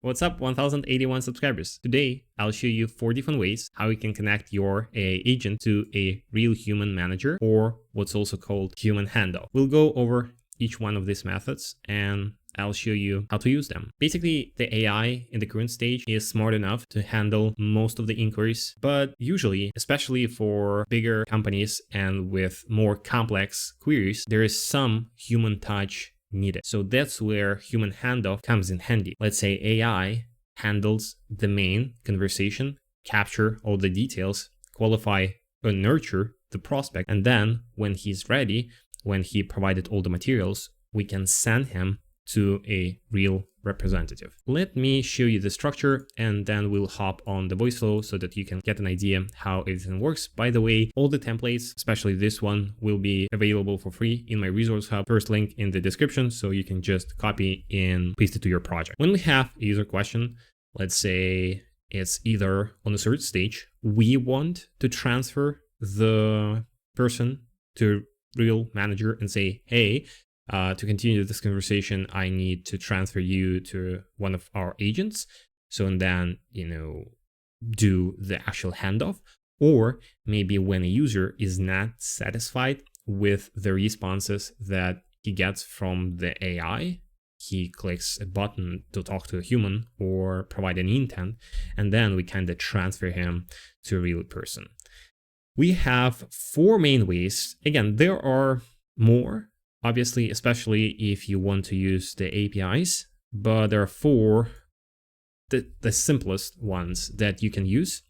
What's up, 1081 subscribers? Today, I'll show you 4 different ways how you can connect your AI agent to a real human manager, or what's also called human handoff. We'll go over each one of these methods and I'll show you how to use them. Basically, the AI in the current stage is smart enough to handle most of the inquiries, but usually, especially for bigger companies and with more complex queries, there is some human touch needed. So that's where human handoff comes in handy. Let's say AI handles the main conversation, capture all the details, qualify or nurture the prospect, and then when he's ready, when he provided all the materials, we can send him to a real representative. Let me show you the structure and then we'll hop on the Voiceflow so that you can get an idea how everything works. By the way, all the templates, especially this one, will be available for free in my resource hub. First link in the description, so you can just copy and paste it to your project. When we have a user question, let's say it's either on a search stage, we want to transfer the person to real manager and say, hey, to continue this conversation, I need to transfer you to one of our agents. So, and then, do the actual handoff. Or maybe when a user is not satisfied with the responses that he gets from the AI, he clicks a button to talk to a human or provide an intent, and then we kind of transfer him to a real person. We have 4 main ways. Again, there are more, obviously, especially if you want to use the APIs, but there are 4, the simplest ones that you can use,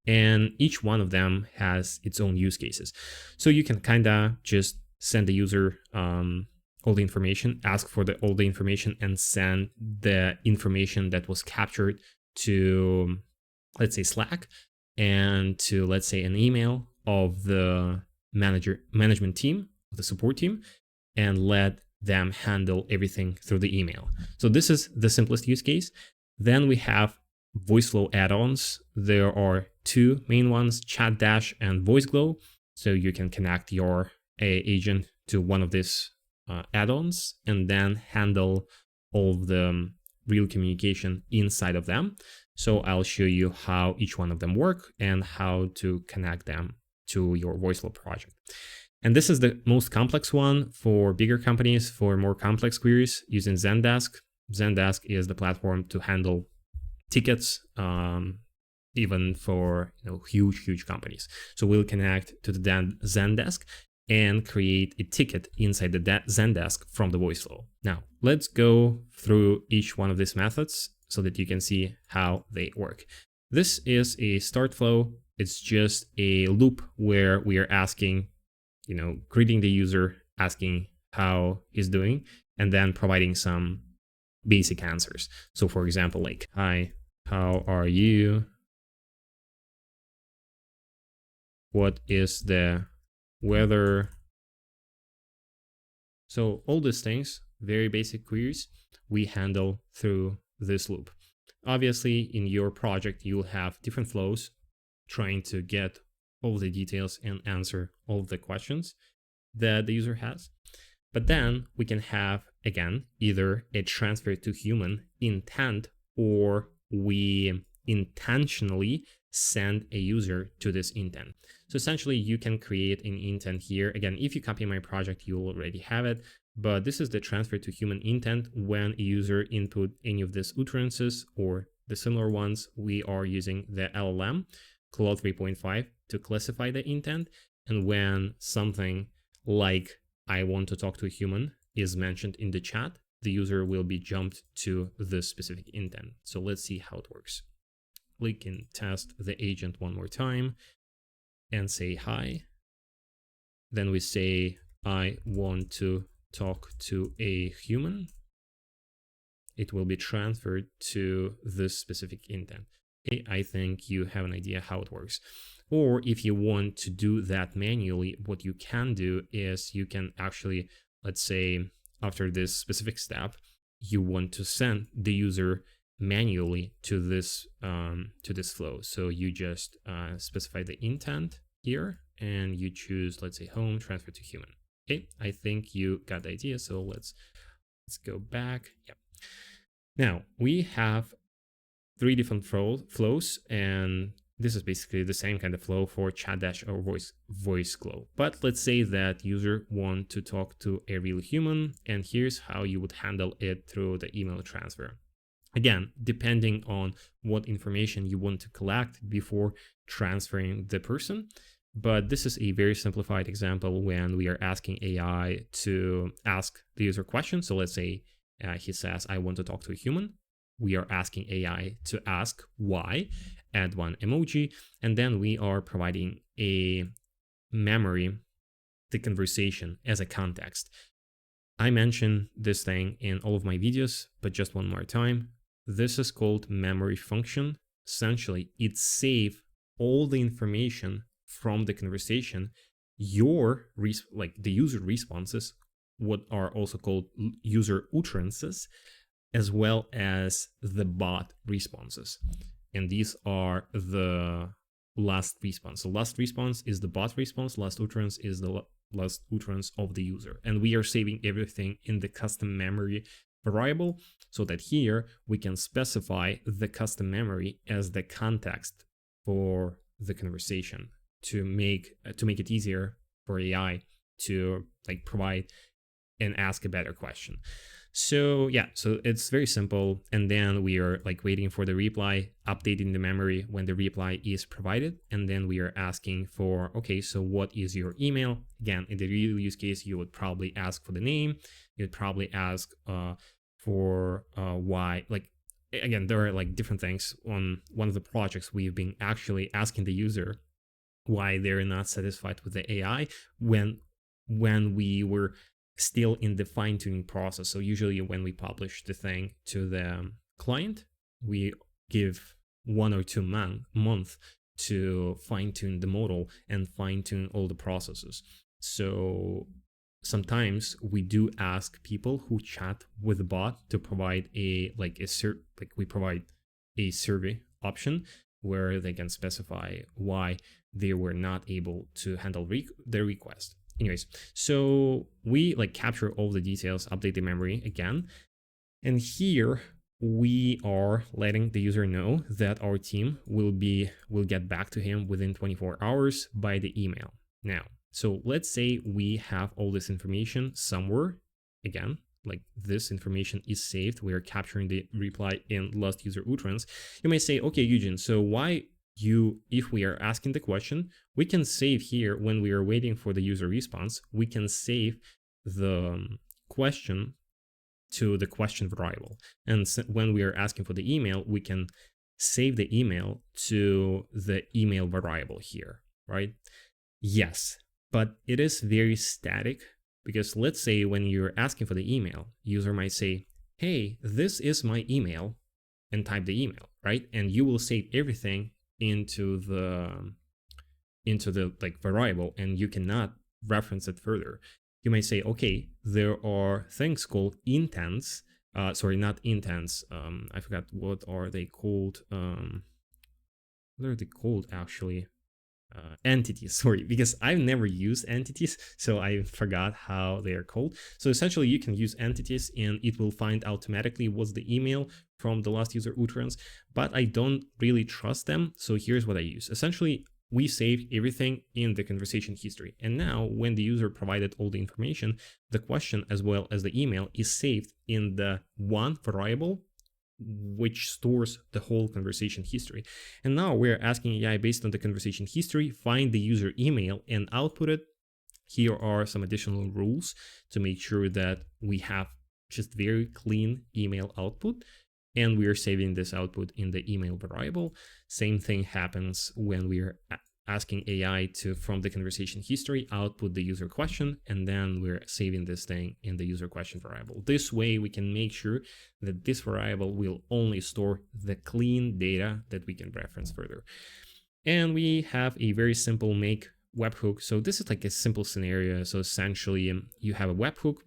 and each one of them has its own use cases. So you can kind of just send the user all the information, ask for all the information, and send the information that was captured to, let's say, Slack, and to, let's say, an email of the management team, the support team, and let them handle everything through the email. So this is the simplest use case. Then we have Voiceflow add-ons. There are 2 main ones, Chat Dash and Voiceglow. So you can connect your AI agent to one of these add-ons and then handle all of the real communication inside of them. So I'll show you how each one of them work and how to connect them to your Voiceflow project. And this is the most complex one for bigger companies, for more complex queries using Zendesk. Zendesk is the platform to handle tickets, even for huge companies. So we'll connect to the Zendesk and create a ticket inside the Zendesk from the Voiceflow. Now, let's go through each one of these methods so that you can see how they work. This is a start flow. It's just a loop where we are asking, greeting the user, asking how he's doing, and then providing some basic answers. So for example, like, hi, how are you? What is the weather? So all these things, very basic queries, we handle through this loop. Obviously, in your project, you'll have different flows trying to get all the details and answer all of the questions that the user has. But then we can have, again, either a transfer to human intent, or we intentionally send a user to this intent. So essentially, you can create an intent here. Again, if you copy my project, you already have it. But this is the transfer to human intent. When a user input any of these utterances or the similar ones, we are using the LLM, Claude 3.5, to classify the intent. And when something like I want to talk to a human is mentioned in the chat, the user will be jumped to this specific intent. So let's see how it works. We can test the agent one more time and say hi. Then we say, I want to talk to a human. It will be transferred to this specific intent. Okay, I think you have an idea how it works. Or if you want to do that manually, what you can do is you can actually, let's say, after this specific step, you want to send the user manually to this flow. So you just specify the intent here and you choose, let's say, home, transfer to human. Okay, I think you got the idea. So let's go back. Yeah. Now we have three different flows, and this is basically the same kind of flow for chat dash or Voiceglow. But let's say that user want to talk to a real human, and here's how you would handle it through the email transfer. Again, depending on what information you want to collect before transferring the person. But this is a very simplified example when we are asking AI to ask the user questions. So let's say he says, I want to talk to a human. We are asking AI to ask why, add one emoji, and then we are providing a memory, the conversation as a context. I mentioned this thing in all of my videos, but just one more time. This is called memory function. Essentially, it saves all the information from the conversation, the user responses, what are also called user utterances, as well as the bot responses. And these are the last response. The last response is the bot response. Last utterance is the last utterance of the user. And we are saving everything in the custom memory variable so that here we can specify the custom memory as the context for the conversation to make it easier for AI to provide and ask a better question. So yeah, so it's very simple. And then we are waiting for the reply, updating the memory when the reply is provided. And then we are asking for, okay, so what is your email? Again, in the real use case, you would probably ask for the name. You'd probably ask for why, again, there are different things. On one of the projects, we've been actually asking the user why they're not satisfied with the AI when we were still in the fine-tuning process. So usually when we publish the thing to the client, we give 1 or 2 months to fine-tune the model and fine-tune all the processes. So sometimes we do ask people who chat with the bot to provide we provide a survey option where they can specify why they were not able to handle their request. Anyways, so we capture all the details, update the memory again. And here we are letting the user know that our team will get back to him within 24 hours by the email. Now, so let's say we have all this information somewhere. Again, this information is saved. We are capturing the reply in last user utterance. You may say, okay, Eugene, so why if we are asking the question, we can save here when we are waiting for the user response, we can save the question to the question variable. And when we are asking for the email, we can save the email to the email variable here, right? Yes, but it is very static because let's say when you're asking for the email, user might say, hey, this is my email, and type the email, right? And you will save everything into the variable, and you cannot reference it further. You may say, okay, there are things called intents. Sorry, not intents. I forgot what are they called. What are they called actually? Entities, sorry, because I've never used entities, so I forgot how they are called. So essentially you can use entities and it will find automatically what's the email from the last user utterance, but I don't really trust them. So here's what I use. Essentially, we save everything in the conversation history. And now when the user provided all the information, the question as well as the email is saved in the one variable which stores the whole conversation history. And now we're asking AI based on the conversation history, find the user email and output it. Here are some additional rules to make sure that we have just very clean email output. And we are saving this output in the email variable. Same thing happens when we are asking AI to, from the conversation history, output the user question, and then we're saving this thing in the user question variable. This way we can make sure that this variable will only store the clean data that we can reference further. And we have a very simple make webhook. So this is like a simple scenario. So essentially you have a webhook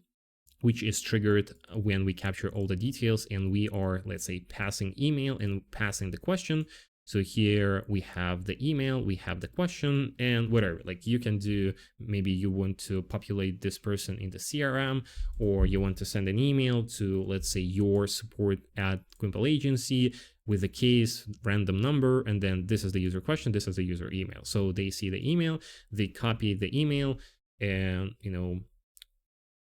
which is triggered when we capture all the details and we are, let's say, passing email and passing the question. So here we have the email, we have the question, and whatever, like you can do, maybe you want to populate this person in the CRM, or you want to send an email to, let's say, your support at Quimple Agency, with a case random number, and then this is the user question, this is the user email. So they see the email, they copy the email, and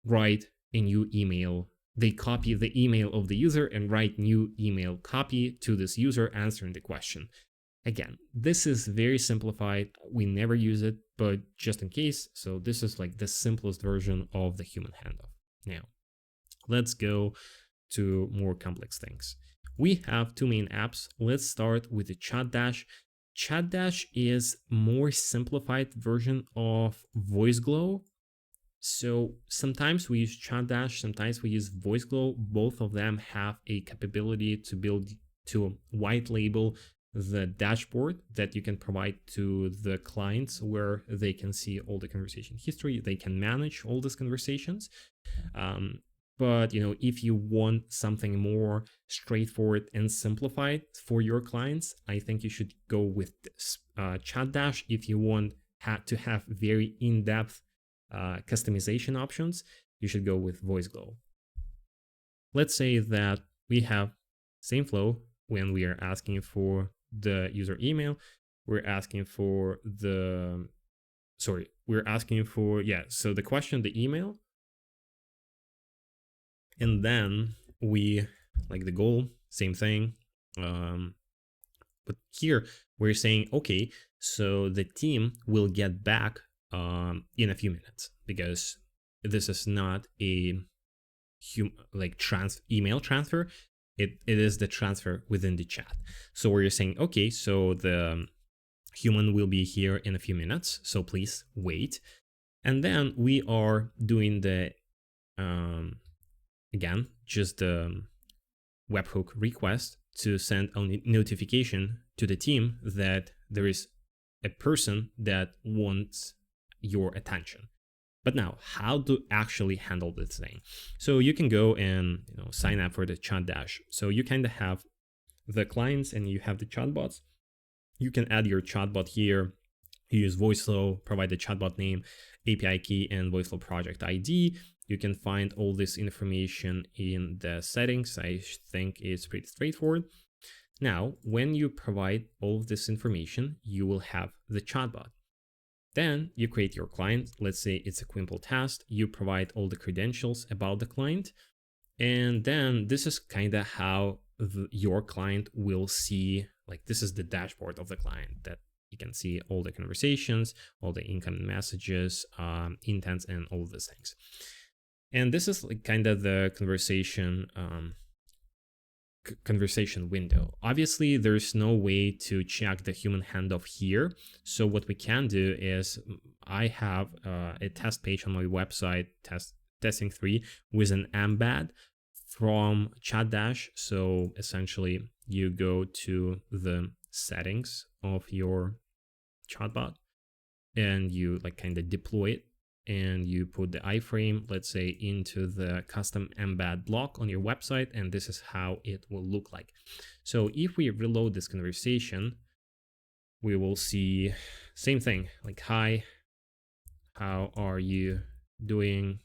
write a new email. They copy the email of the user and write new email copy to this user answering the question. Again, this is very simplified. We never use it, but just in case. So this is like the simplest version of the human handoff. Now, let's go to more complex things. We have two main apps. Let's start with the Chat Dash. Chat Dash is more simplified version of Voiceglow. So sometimes we use Chat Dash, sometimes we use Voiceglow. Both of them have a capability to white label the dashboard that you can provide to the clients, where they can see all the conversation history, they can manage all these conversations. But if you want something more straightforward and simplified for your clients, I think you should go with this Chat Dash. If you want to have very in-depth customization options, you should go with Voiceglow. Let's say that we have same flow when we are asking for the user email. We're asking for the question, the email, and then we like the goal, same thing. But here we're saying, okay, so the team will get back in a few minutes, because this is not a email transfer. It is the transfer within the chat. So we're saying, okay, so the human will be here in a few minutes, so please wait. And then we are doing the again, just the webhook request to send a notification to the team that there is a person that wants your attention. But now, how to actually handle this thing? So you can go and sign up for the Chat Dash. So you kind of have the clients and you have the chatbots. You can add your chatbot here. You use Voiceflow, provide the chatbot name, API key, and Voiceflow project ID. You can find all this information in the settings. I think it's pretty straightforward. Now, when you provide all of this information, you will have the chatbot. Then you create your client. Let's say it's a Quimple task. You provide all the credentials about the client. And then this is kind of how your client will see, like this is the dashboard of the client, that you can see all the conversations, all the incoming messages, intents, and all of these things. And this is like kind of the conversation window. Obviously, there's no way to check the human handoff here. So what we can do is I have a test page on my website, testing 3, with an embed from Chat Dash. So essentially, you go to the settings of your chatbot and you like kind of deploy it, and you put the iframe, let's say, into the custom embed block on your website, and this is how it will look like. So if we reload this conversation, we will see same thing, like, hi, how are you doing?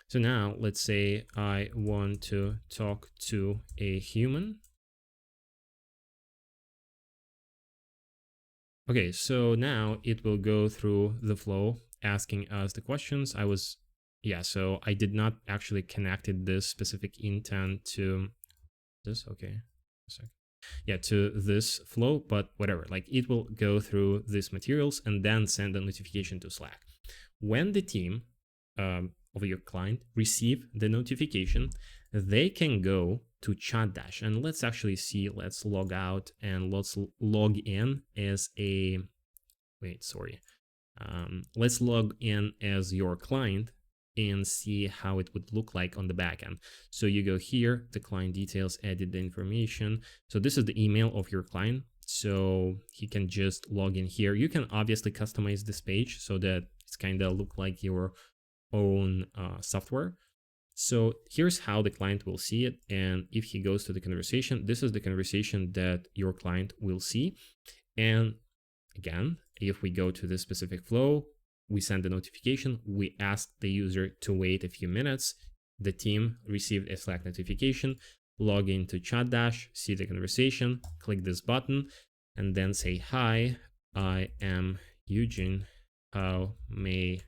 So now let's say I want to talk to a human. Okay, so now it will go through the flow asking us the questions. So I did not actually connected this specific intent to this. Okay, to this flow, but whatever, like it will go through these materials and then send a notification to Slack. When the team of your client receive the notification, they can go to Chat Dash, and let's actually see, let's log out and let's log in as let's log in as your client and see how it would look like on the backend. So you go here, the client details, edit the information. So this is the email of your client. So he can just log in here. You can obviously customize this page so that it's kind of look like your own software. So here's how the client will see it. And if he goes to the conversation, this is the conversation that your client will see. And again, if we go to this specific flow, we send the notification, we ask the user to wait a few minutes. the team received a Slack notification, log into chat dash, see the conversation, click this button, and then say, hi, I am Eugene. How may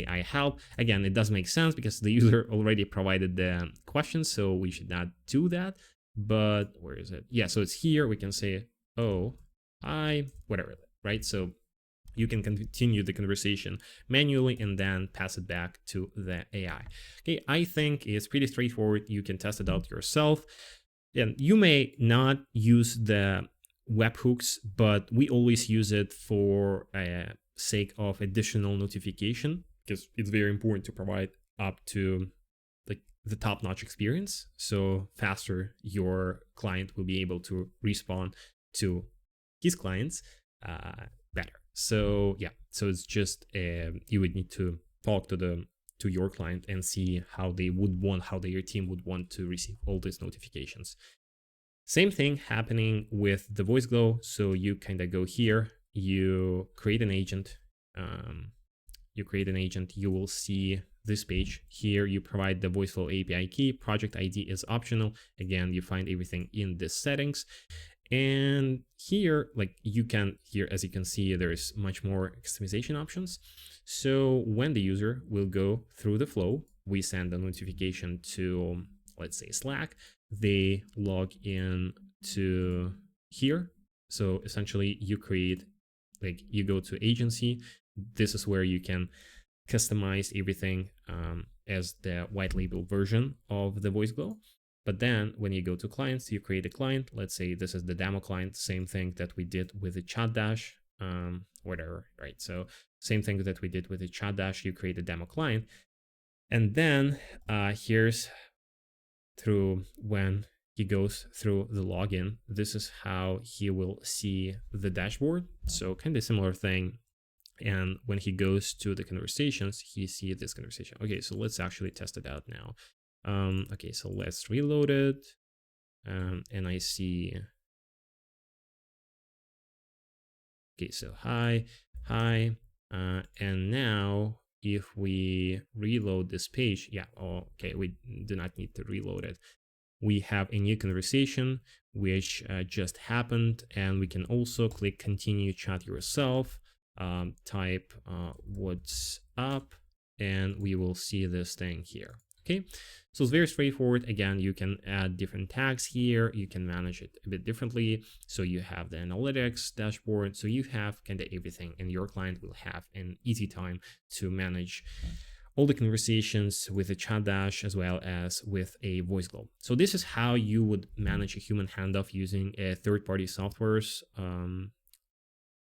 I help? Again, it does make sense because the user already provided the question, so we should not do that. But where is it? Yeah, so it's here. We can say, oh, hi, whatever, right? So you can continue the conversation manually and then pass it back to the AI. Okay, I think it's pretty straightforward. You can test it out yourself. And you may not use the webhooks, but we always use it for sake of additional notification, because it's very important to provide up to the top-notch experience. So faster your client will be able to respond to his clients, better. So yeah, so it's just you would need to talk to your client and see how your team would want to receive all these notifications. Same thing happening with the Voiceglow. So you kind of go here, you create an agent. You will see this page here. You provide the Voiceflow API key. Project ID is optional. Again, you find everything in the settings. And here, as you can see, there's much more customization options. So when the user will go through the flow, we send a notification to, let's say, Slack. They log in to here. So essentially you you go to agency. This is where you can customize everything as the white label version of the Voiceglow. But then when you go to clients, you create a client. Let's say this is the demo client, same thing that we did with the chat dash, whatever, right? So same thing that we did with the chat dash, you create a demo client. And then here's through when he goes through the login, this is how he will see the dashboard. So kind of similar thing. And when he goes to the conversations, he sees this conversation. Okay, so let's actually test it out now. Okay, so let's reload it. And I see, okay, so hi. And now if we reload this page, yeah, okay, we do not need to reload it. We have a new conversation which just happened, and we can also click continue chat yourself, type what's up, and we will see this thing here. Okay, so it's very straightforward. Again, you can add different tags here. You can manage it a bit differently. So you have the analytics dashboard. So you have kind of everything, and your client will have an easy time to manage all the conversations with a chat dash as well as with a Voiceglow. So this is how you would manage a human handoff using a third-party softwares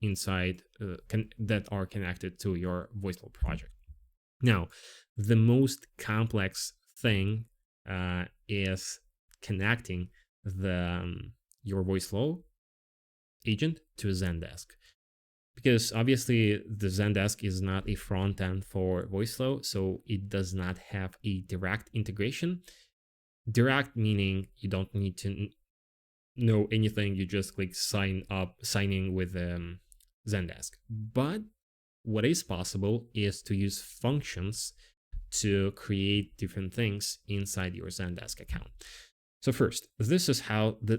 inside that are connected to your Voiceglow project. Now, the most complex thing is connecting your Voiceflow agent to Zendesk. Because obviously the Zendesk is not a front end for Voiceflow, so it does not have a direct integration. Direct meaning you don't need to know anything, you just click signing with Zendesk. But what is possible is to use functions to create different things inside your Zendesk account. So first, this is how the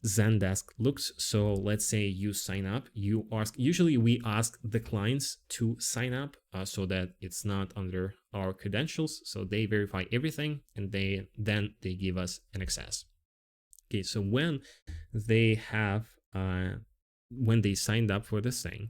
Zendesk looks. So let's say you sign up, usually we ask the clients to sign up so that it's not under our credentials. So they verify everything and then they give us an access. Okay, so when they signed up for this thing,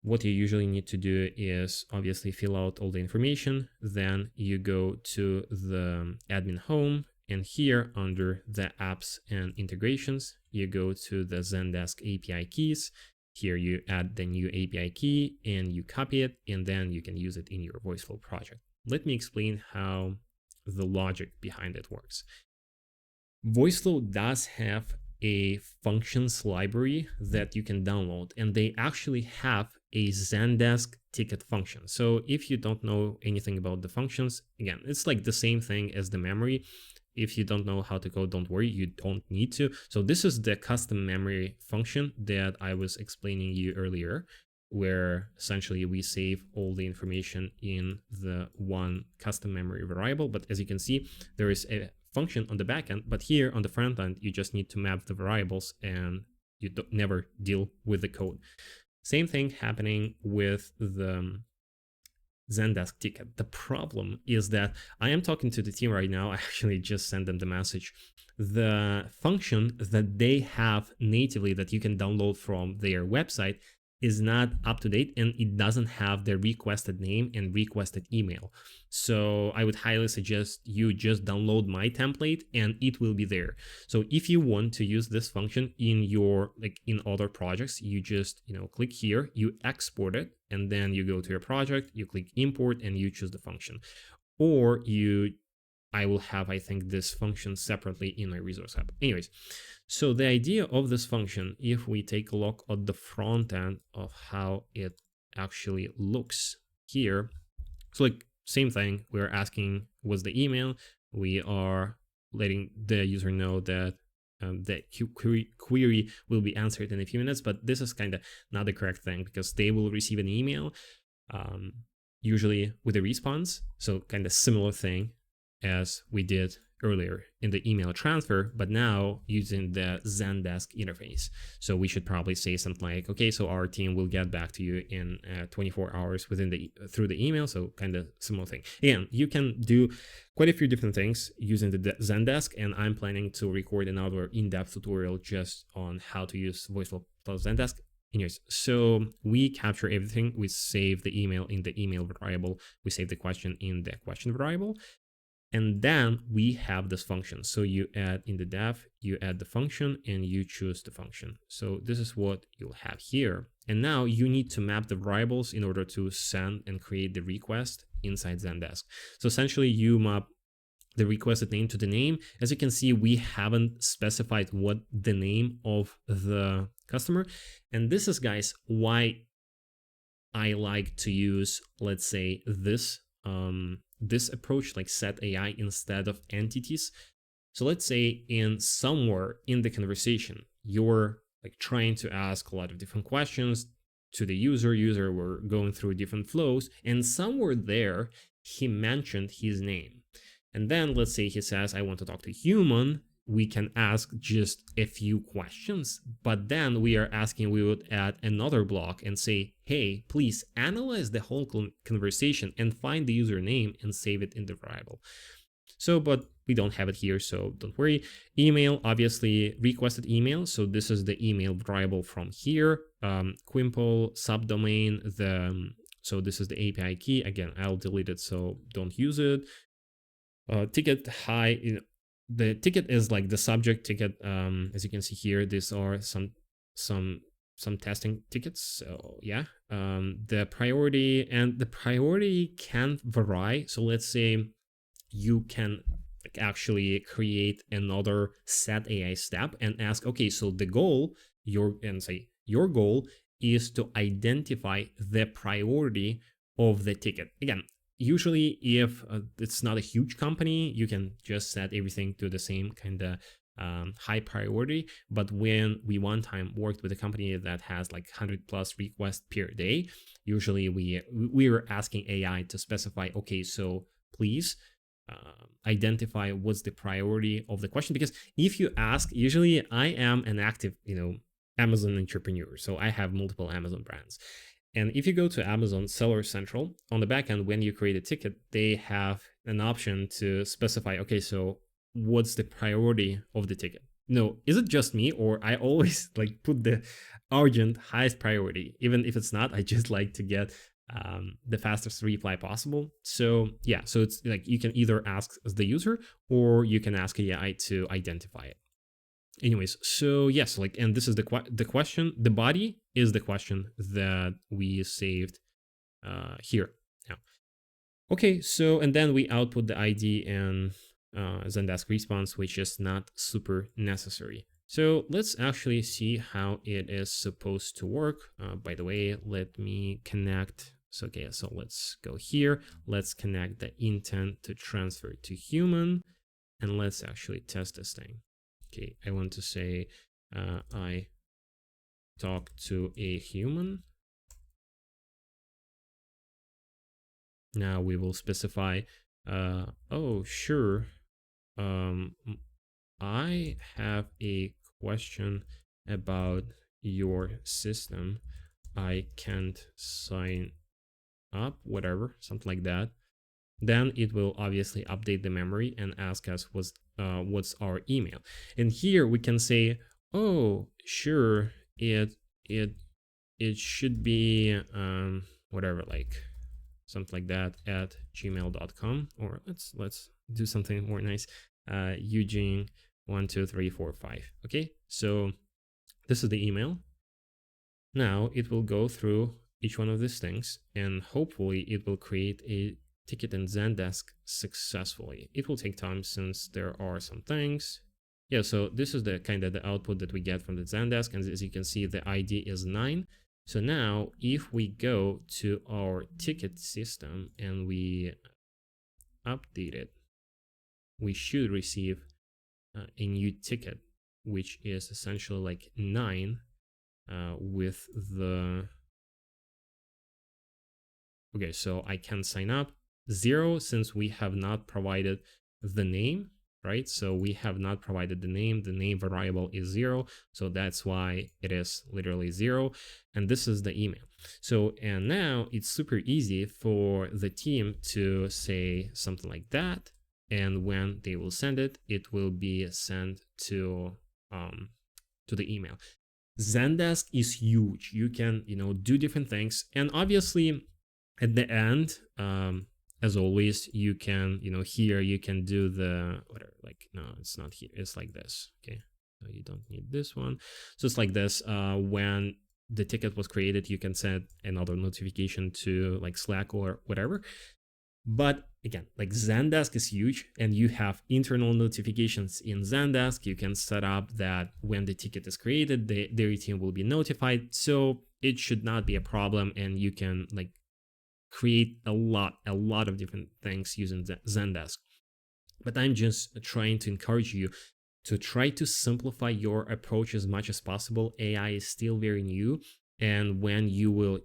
what you usually need to do is obviously fill out all the information. Then you go to the admin home, and here under the apps and integrations, you go to the Zendesk API keys. Here you add the new API key and you copy it, and then you can use it in your Voiceflow project. Let me explain how the logic behind it works. Voiceflow does have a functions library that you can download, and they actually have a Zendesk ticket function. So if you don't know anything about the functions, again, it's like the same thing as the memory. If you don't know how to code, don't worry, you don't need to. So this is the custom memory function that I was explaining you earlier. where essentially we save all the information in the one custom memory variable. But as you can see, there is a function on the backend, but here on the front end, you just need to map the variables and you never deal with the code. Same thing happening with the Zendesk ticket. The problem is that I am talking to the team right now. I actually just sent them the message. The function that they have natively that you can download from their website is not up to date, and it doesn't have the requested name and requested email. So I would highly suggest you just download my template and it will be there. So if you want to use this function in your, like in other projects, you just, click here, you export it, and then you go to your project, you click import and you choose the function. Or I will have, I think, this function separately in my resource hub. Anyways, so the idea of this function, if we take a look at the front end of how it actually looks here, so like same thing, we're asking what's the email, we are letting the user know that the query will be answered in a few minutes, but this is kind of not the correct thing because they will receive an email usually with a response, so kind of similar thing as we did earlier in the email transfer, but now using the Zendesk interface. So we should probably say something like, okay, so our team will get back to you in 24 hours through the email. So kind of similar thing. Again, you can do quite a few different things using the Zendesk, and I'm planning to record another in-depth tutorial just on how to use Voiceflow plus Zendesk. Anyways, so we capture everything. We save the email in the email variable. We save the question in the question variable. And then we have this function. So you add in the dev, you add the function and you choose the function. So this is what you'll have here. And now you need to map the variables in order to send and create the request inside Zendesk. So essentially you map the requested name to the name. As you can see, we haven't specified what the name of the customer. And this is, guys, why I like to use, let's say, this approach, like set AI instead of entities. So let's say in somewhere in the conversation, you're like trying to ask a lot of different questions to the user, we're going through different flows, and somewhere there, he mentioned his name. And then let's say he says, I want to talk to human. We can ask just a few questions, but then we would add another block and say, hey, please analyze the whole conversation and find the username and save it in the variable. So, but we don't have it here, so don't worry. Email, obviously requested email. So this is the email variable from here. Quimple, subdomain, so this is the API key. Again, I'll delete it, so don't use it. Ticket, hi, the ticket is like the subject ticket. As you can see here, these are some testing tickets. So yeah, the priority can vary. So let's say you can actually create another set AI step and ask, okay, so the goal, your goal is to identify the priority of the ticket. Again, usually if it's not a huge company, you can just set everything to the same kind of high priority. But when we one time worked with a company that has like 100 plus requests per day, usually we were asking AI to specify, okay, so please identify what's the priority of the question. Because if you ask, usually I am an active, Amazon entrepreneur, so I have multiple Amazon brands. And if you go to Amazon Seller Central, on the back end, when you create a ticket, they have an option to specify, okay, so what's the priority of the ticket? No, is it just me, or I always like put the urgent highest priority? Even if it's not, I just like to get the fastest reply possible. So yeah, so it's like you can either ask the user or you can ask AI to identify it. Anyways, so yes, like, and this is the question. The body is the question that we saved here. Now, okay, so and then we output the ID and Zendesk response, which is not super necessary. So let's actually see how it is supposed to work. By the way, let me connect. So okay, so let's go here. Let's connect the intent to transfer to human, and let's actually test this thing. Okay, I want to say I talk to a human. Now we will specify, oh, sure. Um, I have a question about your system. I can't sign up, whatever, something like that. Then it will obviously update the memory and ask us what's our email. And here we can say, oh, sure, it it should be whatever, like something like that at gmail.com, or let's do something more nice. Eugene 12345. Okay, so this is the email. Now it will go through each one of these things, and hopefully it will create a ticket in Zendesk successfully. It will take time since there are some things. Yeah, so this is the kind of the output that we get from the Zendesk, and as you can see, the ID is 9. So now if we go to our ticket system and we update it, we should receive a new ticket, which is essentially like 9 with the... Okay, so I can sign up. 0 since we have not provided the name, right? So we have not provided the name variable is 0, so that's why it is literally 0. And this is the email. So, and now it's super easy for the team to say something like that, and when they will send it, it will be sent to the email. Zendesk is huge. You can, do different things, and obviously at the end, as always, you can, here you can do the whatever, like, no, it's not here, it's like this. Okay, so you don't need this one. So it's like this. When the ticket was created, you can send another notification to like Slack or whatever. But again, like Zendesk is huge, and you have internal notifications in Zendesk. You can set up that when the ticket is created, their team will be notified. So it should not be a problem, and you can like create a lot of different things using Zendesk. But I'm just trying to encourage you to try to simplify your approach as much as possible. AI is still very new, and when you will,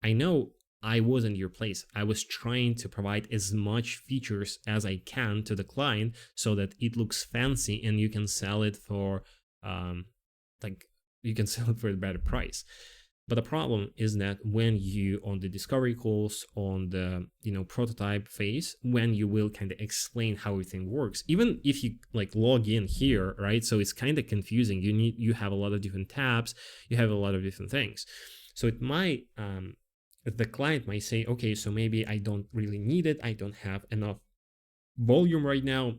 I know I was in your place. I was trying to provide as much features as I can to the client so that it looks fancy and you can sell it for you can sell it for a better price. But the problem is that when you on the discovery calls, on the prototype phase, when you will kind of explain how everything works, even if you like log in here, right? So it's kind of confusing. You have a lot of different tabs, you have a lot of different things. So it might the client might say, okay, so maybe I don't really need it. I don't have enough volume right now.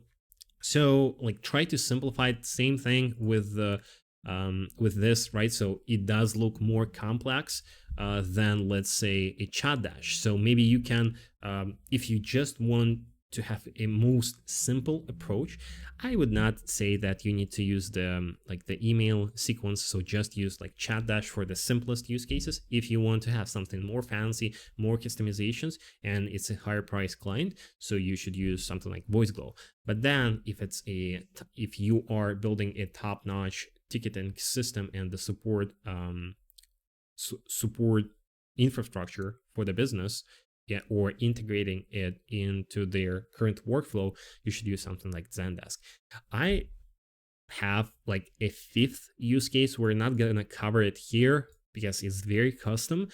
So like try to simplify it. Same thing with the with this, right? So it does look more complex than, let's say, a chat dash. So maybe you can, if you just want to have a most simple approach, I would not say that you need to use the like the email sequence. So just use like chat dash for the simplest use cases. If you want to have something more fancy, more customizations, and it's a higher price client, so you should use something like Voiceglow. But then if you are building a top-notch ticketing system and the support support infrastructure for the business, yeah, or integrating it into their current workflow, you should use something like Zendesk. I have like a 5th use case. We're not gonna cover it here because it's very custom.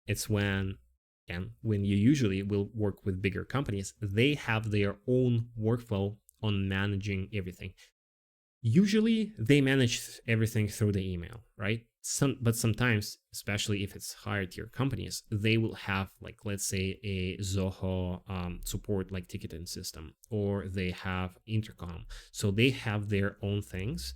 It's when you usually will work with bigger companies, they have their own workflow on managing everything. Usually they manage everything through the email, right? But sometimes, especially if it's higher tier companies, they will have like, let's say, a Zoho support like ticketing system, or they have intercom. So they have their own things.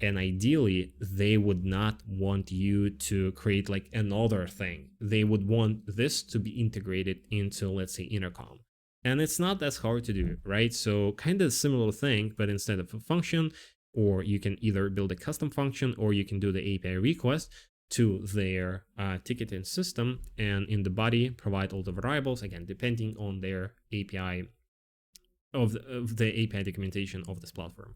And ideally, they would not want you to create like another thing. They would want this to be integrated into, let's say, intercom. And it's not that hard to do, right? So kind of similar thing, but instead of a function, or you can either build a custom function, or you can do the API request to their ticketing system, and in the body provide all the variables, again, depending on their API of the API documentation of this platform.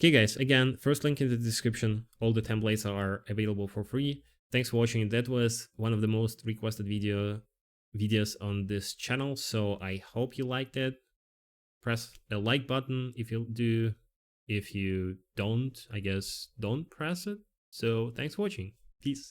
Okay, guys, again, first link in the description. All the templates are available for free. Thanks for watching. That was one of the most requested video videos on this channel, so I hope you liked it. Press the like button if you do. If you don't, I guess don't press it. So thanks for watching. Peace.